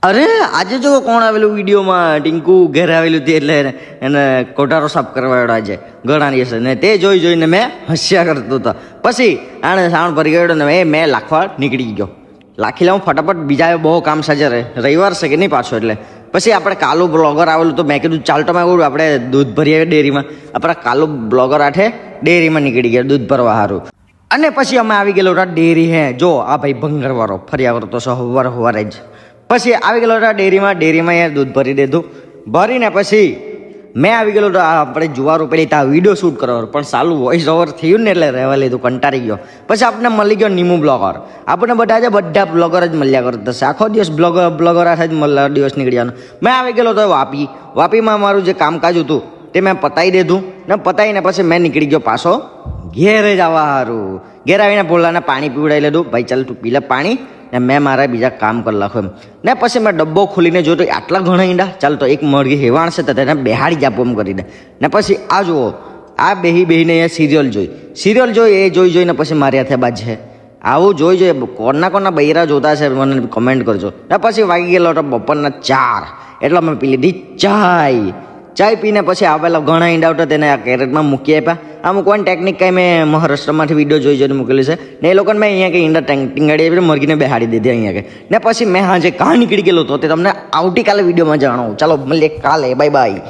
અરે આજે જો કોણ આવેલું વિડીયોમાં ટીંકુ ઘરે આવેલું હતી એટલે એને કોઠારો સાફ કરવાડ્યો આજે ઘણા દિવસે ને તે જોઈને મેં હસ્યા કરતો હતો. પછી આને સાવણ ભરી ગયો ને મેં લાખવા નીકળી ગયો. લાખી લઉં ફટાફટ બીજા બહુ કામ સાજે રવિવાર છે કે નહીં પાછો એટલે પછી આપણે કાલુ બ્લોગર આવેલું તો મેં કીધું ચાલ તો મેં કહું આપણે દૂધ ભરી આવ્યા ડેરીમાં. આપણા કાલુ બ્લોગર આઠે ડેરીમાં નીકળી ગયા દૂધ ભરવા સારું. અને પછી અમે આવી ગયેલો ડેરી હે જો આ ભાઈ ભંગરવાળો ફર્યા કરતો સવારે જ. પછી આવી ગયેલો ડેરીમાં યાર દૂધ ભરી દીધું. ભરીને પછી મેં આવી ગયેલો આપણે જુવારું પેલી ત્યાં વિડીયો શૂટ કરવાનો પણ સાલું વોઇસ ઓવર થયું ને એટલે રહેવા લીધું કંટાળી ગયો. પછી આપણને મળી ગયો નીમુ બ્લોગર. આપણને બધા બ્લોગર જ મળ્યા કરતા હશે આખો દિવસ બ્લોગર આઠ જ દિવસ નીકળી જવાનું. મેં આવી ગયેલો તો વાપીમાં મારું જે કામકાજ હતું તે મેં પતાવી દીધું ને પતાવીને પછી મેં નીકળી ગયો પાછો ઘેરે જવા સારું. ઘેર આવીને ભોલાને પાણી પીવડાવી લીધું. ભાઈ ચાલ તું પી લે પાણી ને મેં મારા બીજા કામ કરી નાખું એમ. ને પછી મેં ડબ્બો ખોલીને જોતો આટલા ઘણા ઈંડા ચાલ તો એક મરઘી હેવાણ છે તો તેને બેહાડી જ આપો એમ કરી દે. ને પછી આ જુઓ આ બેહીને અહીંયા સિરિયલ જોઈ એ જોઈને પછી મારી હાથે બાજ છે. આવું જોઈ કોના બૈરા જોતા છે મને કમેન્ટ કરજો. ને પછી વાગી ગયેલો તો બપોરના 4 એટલે મેં પી લીધી ચાય પીને પછી આવેલા ઘણા ઈંડા હતા તેને આ કેરેટમાં મૂકી આપ્યા. આ મૂકવાની ટેકનિક કાંઈ મેં મહારાષ્ટ્રમાંથી વિડીયો જોઈને મૂકેલી છે ને એ લોકોને મેં અહીંયા કે ઈંડા ટીંગાડી આપીને મરઘીને બેહાડી દીધી અહીંયા કે. ને પછી મેં હાજે કાં નીકળી ગયેલો હતો તે તમને આવતીકાલે વિડીયોમાં જણાવું. ચાલો મળીએ કાલે. બાય.